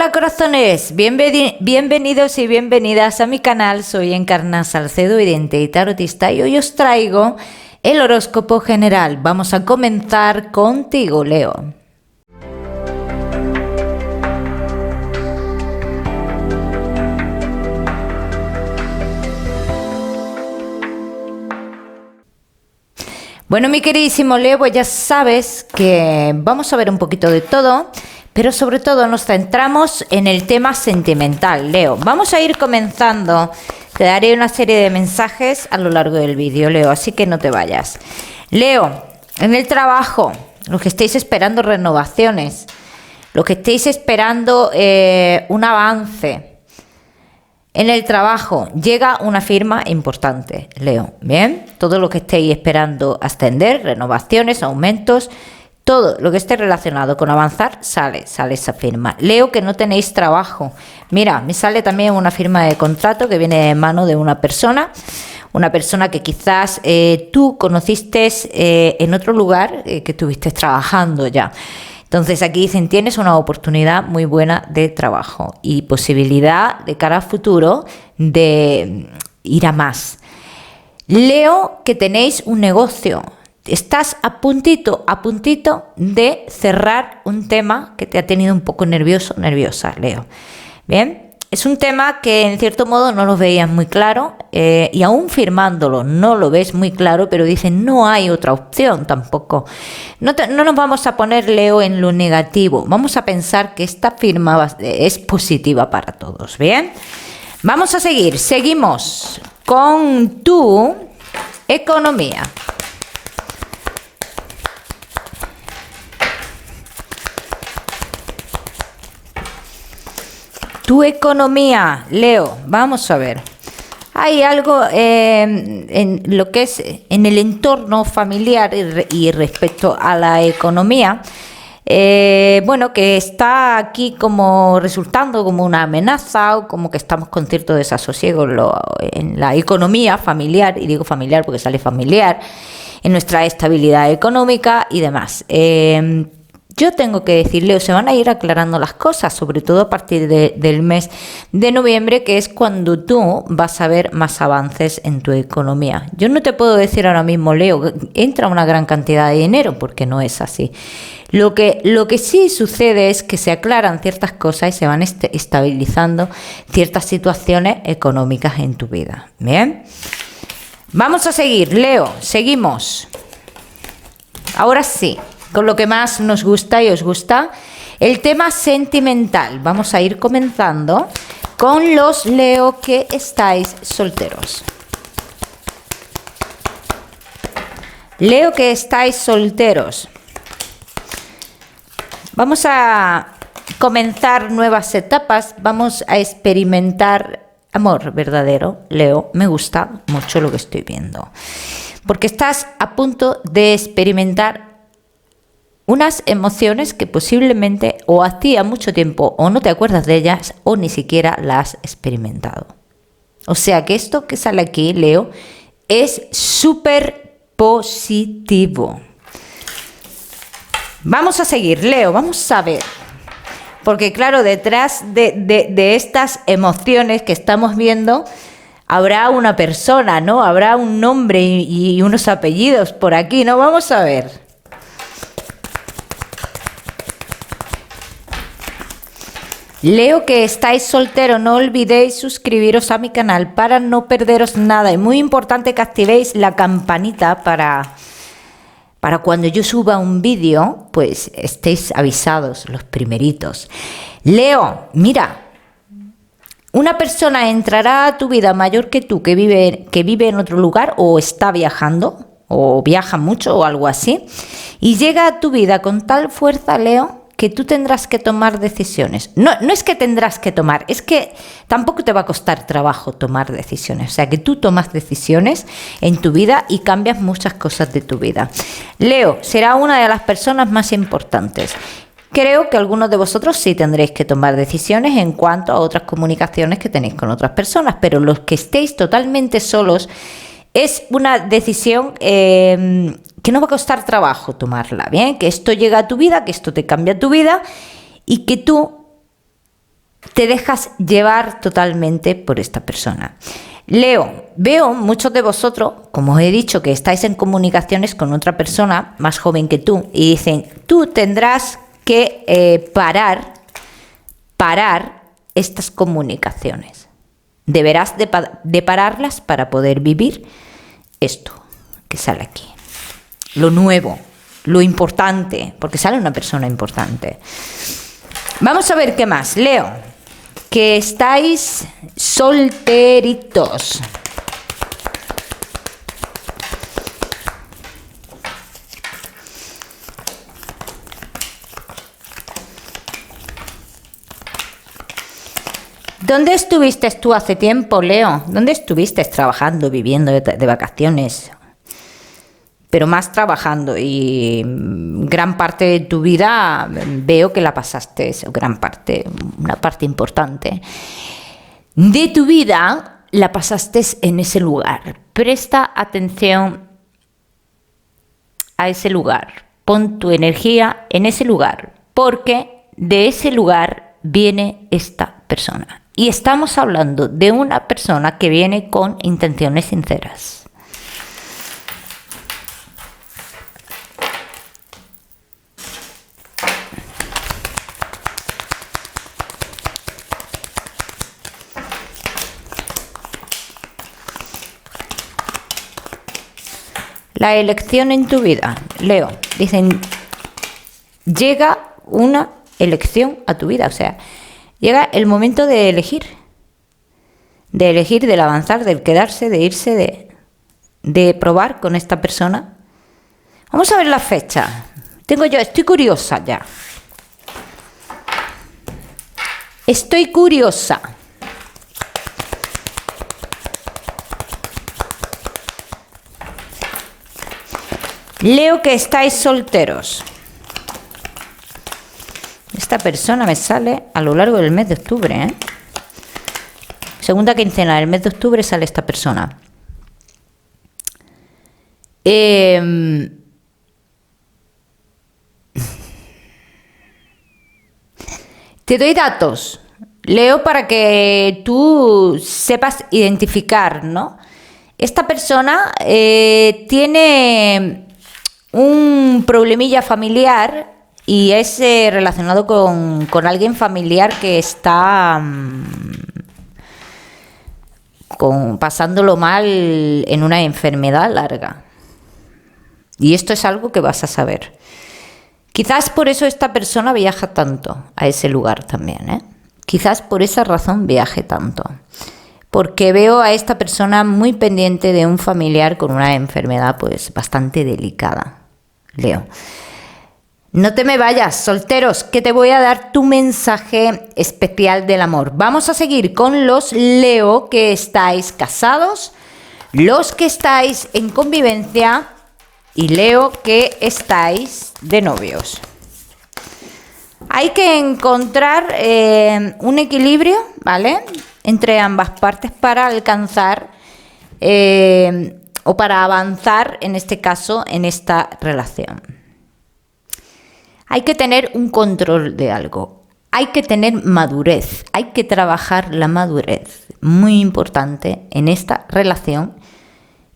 Hola corazones, bienvenidos y bienvenidas a mi canal. Soy Encarna Salcedo, vidente y tarotista, y hoy os traigo el horóscopo general. Vamos a comenzar contigo, Leo. Bueno, mi queridísimo Leo, pues ya sabes que vamos a ver un poquito de todo, pero sobre todo nos centramos en el tema sentimental, Leo. Vamos a ir comenzando. Te daré una serie de mensajes a lo largo del vídeo, Leo, así que no te vayas. Leo, en el trabajo, los que estéis esperando renovaciones, los que estéis esperando un avance. En el trabajo llega una firma importante, Leo. Bien, todo lo que estéis esperando ascender, renovaciones, aumentos, todo lo que esté relacionado con avanzar, sale esa firma. Leo, que no tenéis trabajo. Mira, me sale también una firma de contrato que viene de mano de una persona que quizás tú conociste en otro lugar que estuviste trabajando ya. Entonces aquí dicen, tienes una oportunidad muy buena de trabajo y posibilidad de cara a futuro de ir a más. Leo, que tenéis un negocio. Estás a puntito de cerrar un tema que te ha tenido un poco nerviosa, Leo. Bien, es un tema que en cierto modo no lo veías muy claro y aún firmándolo no lo ves muy claro, pero dicen no hay otra opción tampoco. No nos vamos a poner, Leo, en lo negativo. Vamos a pensar que esta firma es positiva para todos, ¿bien? Vamos a seguir. Seguimos con tu economía. Tu economía, Leo, vamos a ver. Hay algo en lo que es en el entorno familiar y respecto a la economía, bueno, que está aquí como resultando como una amenaza o como que estamos con cierto desasosiego en la economía familiar, y digo familiar porque sale familiar, en nuestra estabilidad económica y demás. Yo tengo que decirle, se van a ir aclarando las cosas, sobre todo a partir del mes de noviembre, que es cuando tú vas a ver más avances en tu economía. Yo no te puedo decir ahora mismo, Leo, entra una gran cantidad de dinero, porque no es así. Lo que sí sucede es que se aclaran ciertas cosas y se van estabilizando ciertas situaciones económicas en tu vida. Bien, vamos a seguir, Leo, seguimos. Ahora sí, con lo que más nos gusta y os gusta, el tema sentimental. Vamos a ir comenzando con los Leo que estáis solteros. Leo que estáis solteros. Vamos a comenzar nuevas etapas, vamos a experimentar amor verdadero. Leo, me gusta mucho lo que estoy viendo, porque estás a punto de experimentar unas emociones que posiblemente o hacía mucho tiempo o no te acuerdas de ellas o ni siquiera las has experimentado. O sea que esto que sale aquí, Leo, es súper positivo. Vamos a seguir, Leo, vamos a ver. Porque claro, detrás de estas emociones que estamos viendo habrá una persona, ¿no? Habrá un nombre y unos apellidos por aquí, ¿no? Vamos a ver. Leo que estáis solteros, no olvidéis suscribiros a mi canal para no perderos nada. Y muy importante que activéis la campanita para cuando yo suba un vídeo, pues estéis avisados los primeritos. Leo, mira, una persona entrará a tu vida mayor que tú, que vive en otro lugar o está viajando, o viaja mucho o algo así, y llega a tu vida con tal fuerza, Leo, que tú tendrás que tomar decisiones. No es que tendrás que tomar, es que tampoco te va a costar trabajo tomar decisiones. O sea, que tú tomas decisiones en tu vida y cambias muchas cosas de tu vida. Leo, será una de las personas más importantes. Creo que algunos de vosotros sí tendréis que tomar decisiones en cuanto a otras comunicaciones que tenéis con otras personas, pero los que estéis totalmente solos, es una decisión que no va a costar trabajo tomarla, ¿bien? Que esto llega a tu vida, que esto te cambia tu vida y que tú te dejas llevar totalmente por esta persona. Leo, veo muchos de vosotros, como os he dicho, que estáis en comunicaciones con otra persona más joven que tú y dicen, tú tendrás que parar estas comunicaciones. Deberás de pararlas para poder vivir esto que sale aquí. Lo nuevo, lo importante, porque sale una persona importante. Vamos a ver qué más. Leo, que estáis solteritos. ¿Dónde estuviste tú hace tiempo, Leo? ¿Dónde estuviste trabajando, viviendo de vacaciones? Pero más trabajando y gran parte de tu vida veo que la pasaste, una parte importante de tu vida la pasaste en ese lugar. Presta atención a ese lugar, pon tu energía en ese lugar, porque de ese lugar viene esta persona. Y estamos hablando de una persona que viene con intenciones sinceras. La elección en tu vida, Leo, dicen, llega una elección a tu vida, o sea, llega el momento de elegir, del avanzar, del quedarse, de irse, de probar con esta persona. Vamos a ver la fecha. Estoy curiosa ya. Estoy curiosa. Leo que estáis solteros. Esta persona me sale a lo largo del mes de octubre, ¿eh? Segunda quincena del mes de octubre sale esta persona. Te doy datos, Leo, para que tú sepas identificar, ¿no? Esta persona tiene un problemilla familiar y es relacionado con alguien familiar que está pasándolo mal en una enfermedad larga. Y esto es algo que vas a saber. Quizás por eso esta persona viaja tanto a ese lugar también, ¿eh? Quizás por esa razón viaje tanto. Porque veo a esta persona muy pendiente de un familiar con una enfermedad pues bastante delicada. Leo. No te me vayas, solteros, que te voy a dar tu mensaje especial del amor. Vamos a seguir con los Leo que estáis casados, los que estáis en convivencia y Leo que estáis de novios. Hay que encontrar un equilibrio, ¿vale?, entre ambas partes para alcanzar o para avanzar, en este caso, en esta relación. Hay que tener un control de algo, hay que tener madurez, hay que trabajar la madurez, muy importante en esta relación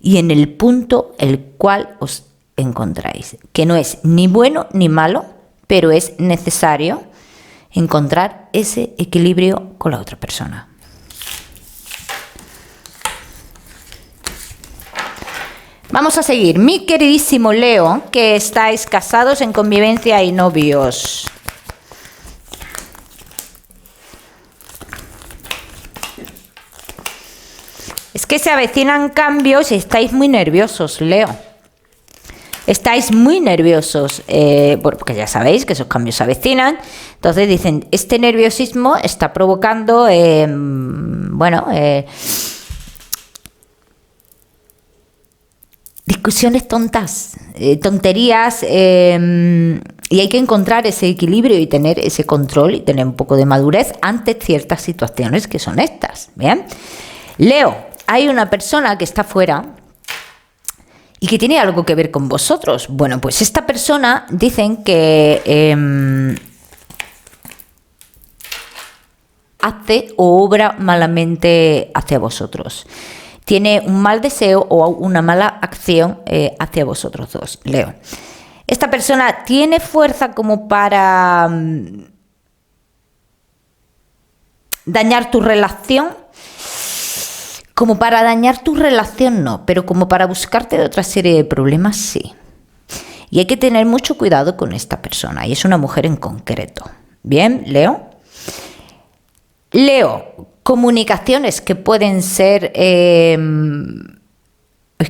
y en el punto el cual os encontráis, que no es ni bueno ni malo, pero es necesario encontrar ese equilibrio con la otra persona. Vamos a seguir. Mi queridísimo Leo, que estáis casados en convivencia y novios. Es que se avecinan cambios y estáis muy nerviosos, Leo. Estáis muy nerviosos, porque ya sabéis que esos cambios se avecinan. Entonces dicen, este nerviosismo está provocando, discusiones tontas, tonterías, y hay que encontrar ese equilibrio y tener ese control y tener un poco de madurez ante ciertas situaciones que son estas. Bien, Leo, hay una persona que está fuera y que tiene algo que ver con vosotros. Bueno, pues esta persona dicen que hace o obra malamente hacia vosotros. Tiene un mal deseo o una mala acción hacia vosotros dos, Leo. Esta persona tiene fuerza como para dañar tu relación. Como para dañar tu relación no, pero como para buscarte de otra serie de problemas sí. Y hay que tener mucho cuidado con esta persona, y es una mujer en concreto. Bien, Leo. Leo, comunicaciones que pueden ser,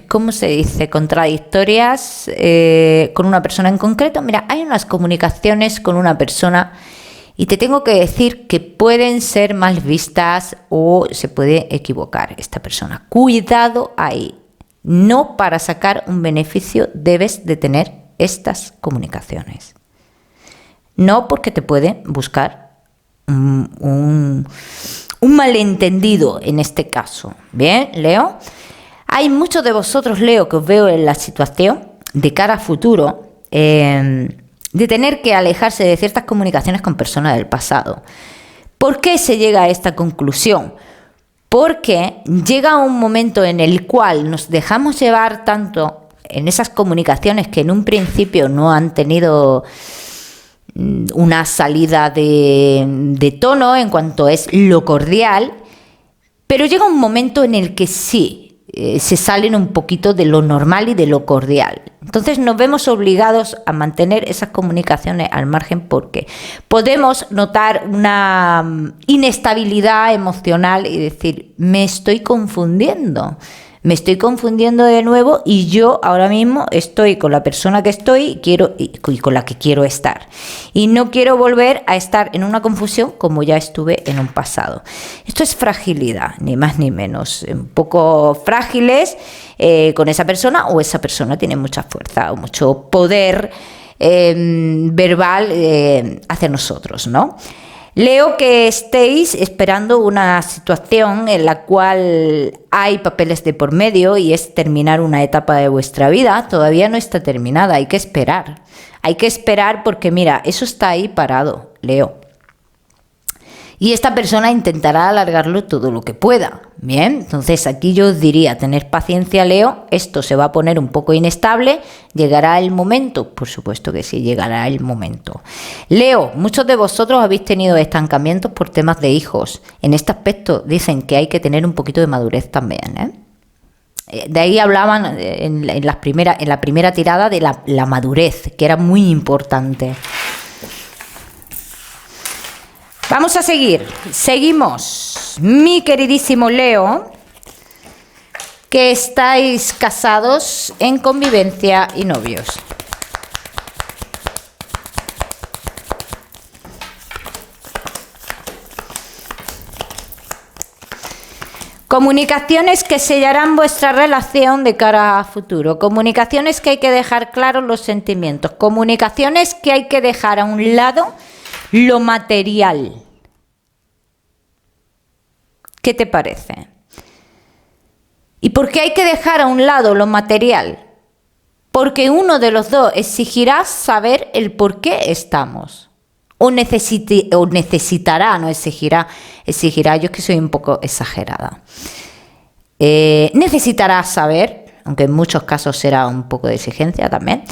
¿cómo se dice? Contradictorias con una persona en concreto. Mira, hay unas comunicaciones con una persona y te tengo que decir que pueden ser mal vistas o se puede equivocar esta persona. Cuidado ahí. No para sacar un beneficio debes de tener estas comunicaciones. No porque te puede buscar un malentendido en este caso. Bien, Leo. Hay muchos de vosotros, Leo, que os veo en la situación de cara a futuro de tener que alejarse de ciertas comunicaciones con personas del pasado. ¿Por qué se llega a esta conclusión? Porque llega un momento en el cual nos dejamos llevar tanto en esas comunicaciones que en un principio no han tenido una salida de tono en cuanto es lo cordial, pero llega un momento en el que sí, se salen un poquito de lo normal y de lo cordial. Entonces nos vemos obligados a mantener esas comunicaciones al margen porque podemos notar una inestabilidad emocional y decir, me estoy confundiendo de nuevo y yo ahora mismo estoy con la persona que estoy y con la que quiero estar. Y no quiero volver a estar en una confusión como ya estuve en un pasado. Esto es fragilidad, ni más ni menos. Un poco frágiles con esa persona o esa persona tiene mucha fuerza o mucho poder verbal hacia nosotros, ¿no? Leo que estéis esperando una situación en la cual hay papeles de por medio y es terminar una etapa de vuestra vida. Todavía no está terminada, hay que esperar. Hay que esperar porque mira, eso está ahí parado, Leo. Y esta persona intentará alargarlo todo lo que pueda. Bien, entonces aquí yo os diría, tener paciencia, Leo. Esto se va a poner un poco inestable. ¿Llegará el momento? Por supuesto que sí, llegará el momento. Leo, muchos de vosotros habéis tenido estancamientos por temas de hijos. En este aspecto dicen que hay que tener un poquito de madurez también, De ahí hablaban en la primera tirada de la madurez, que era muy importante. Vamos a seguir. Seguimos. Mi queridísimo Leo, que estáis casados en convivencia y novios. Comunicaciones que sellarán vuestra relación de cara a futuro. Comunicaciones que hay que dejar claros los sentimientos. Comunicaciones que hay que dejar a un lado lo material. ¿Qué te parece? ¿Y por qué hay que dejar a un lado lo material? Porque uno de los dos exigirá saber el por qué estamos. O necesitará, no exigirá, yo es que soy un poco exagerada. Necesitará saber, aunque en muchos casos será un poco de exigencia también,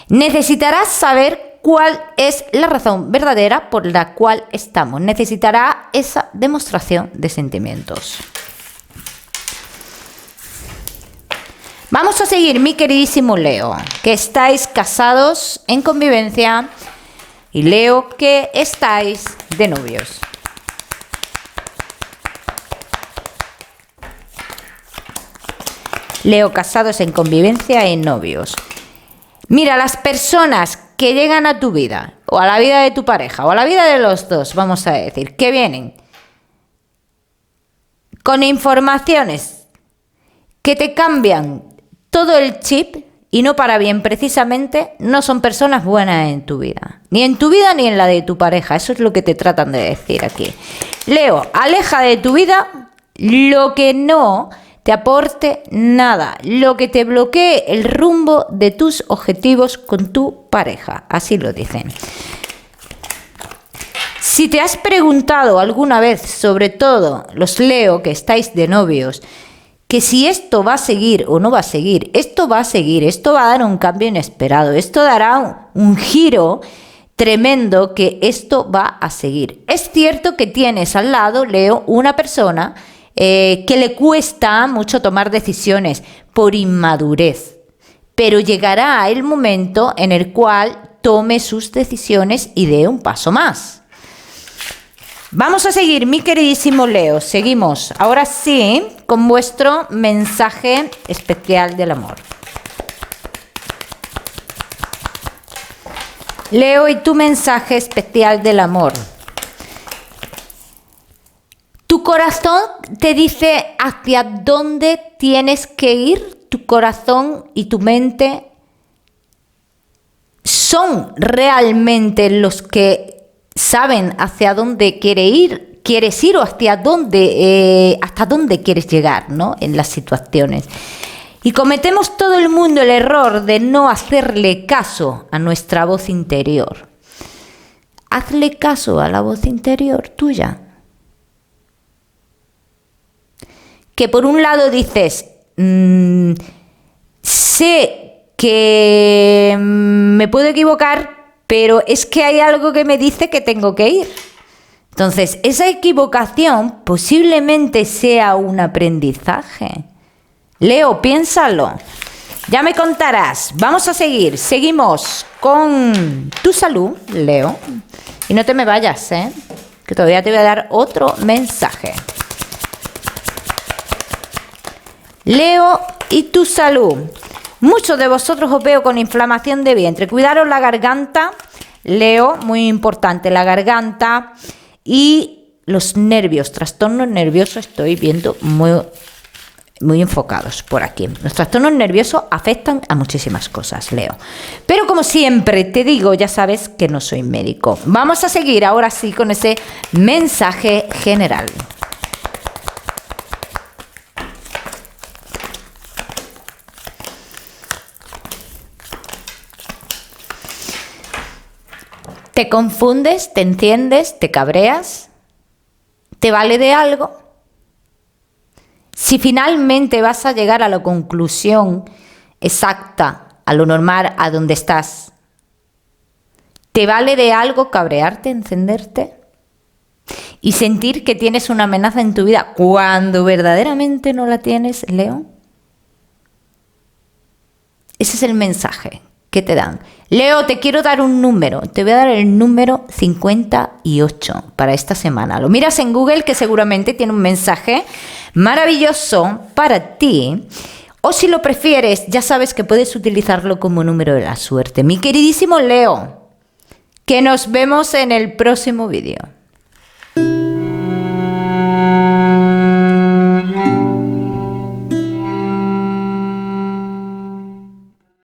necesitará saber cuál es la razón verdadera por la cual estamos. Necesitará esa demostración de sentimientos. Vamos a seguir, mi queridísimo Leo, que estáis casados en convivencia y Leo que estáis de novios. Leo, casados en convivencia y novios. Mira, las personas que llegan a tu vida, o a la vida de tu pareja, o a la vida de los dos, vamos a decir, que vienen con informaciones que te cambian todo el chip y no para bien precisamente, no son personas buenas en tu vida. Ni en tu vida ni en la de tu pareja. Eso es lo que te tratan de decir aquí. Leo, aleja de tu vida lo que no te aporte nada, lo que te bloquee el rumbo de tus objetivos con tu pareja. Así lo dicen. Si te has preguntado alguna vez, sobre todo los Leo que estáis de novios, que si esto va a seguir o no va a seguir, esto va a seguir, esto va a dar un cambio inesperado, esto dará un giro tremendo, que esto va a seguir. Es cierto que tienes al lado, Leo, una persona que le cuesta mucho tomar decisiones por inmadurez, pero llegará el momento en el cual tome sus decisiones y dé un paso más. Vamos a seguir, mi queridísimo Leo, seguimos ahora sí con vuestro mensaje especial del amor. Leo, y tu mensaje especial del amor. Tu corazón te dice hacia dónde tienes que ir. Tu corazón y tu mente son realmente los que saben hacia dónde quieres ir o hasta dónde quieres llegar, ¿no? En las situaciones. Y cometemos todo el mundo el error de no hacerle caso a nuestra voz interior. Hazle caso a la voz interior tuya. Que por un lado dices, sé que me puedo equivocar, pero es que hay algo que me dice que tengo que ir. Entonces, esa equivocación posiblemente sea un aprendizaje. Leo, piénsalo. Ya me contarás. Vamos a seguir. Seguimos con tu salud, Leo. Y no te me vayas, que todavía te voy a dar otro mensaje. Leo, y tu salud. Muchos de vosotros os veo con inflamación de vientre. Cuidaros la garganta, Leo, muy importante, la garganta y los nervios, trastornos nerviosos, estoy viendo muy enfocados por aquí. Los trastornos nerviosos afectan a muchísimas cosas, Leo. Pero como siempre te digo, ya sabes que no soy médico. Vamos a seguir ahora sí con ese mensaje general. ¿Te confundes? ¿Te enciendes? ¿Te cabreas? ¿Te vale de algo? Si finalmente vas a llegar a la conclusión exacta, a lo normal, a donde estás, ¿te vale de algo cabrearte, encenderte? Y sentir que tienes una amenaza en tu vida cuando verdaderamente no la tienes, Leo. Ese es el mensaje que te dan. Leo, te quiero dar un número. Te voy a dar el número 58 para esta semana. Lo miras en Google, que seguramente tiene un mensaje maravilloso para ti. O si lo prefieres, ya sabes que puedes utilizarlo como número de la suerte. Mi queridísimo Leo, que nos vemos en el próximo vídeo.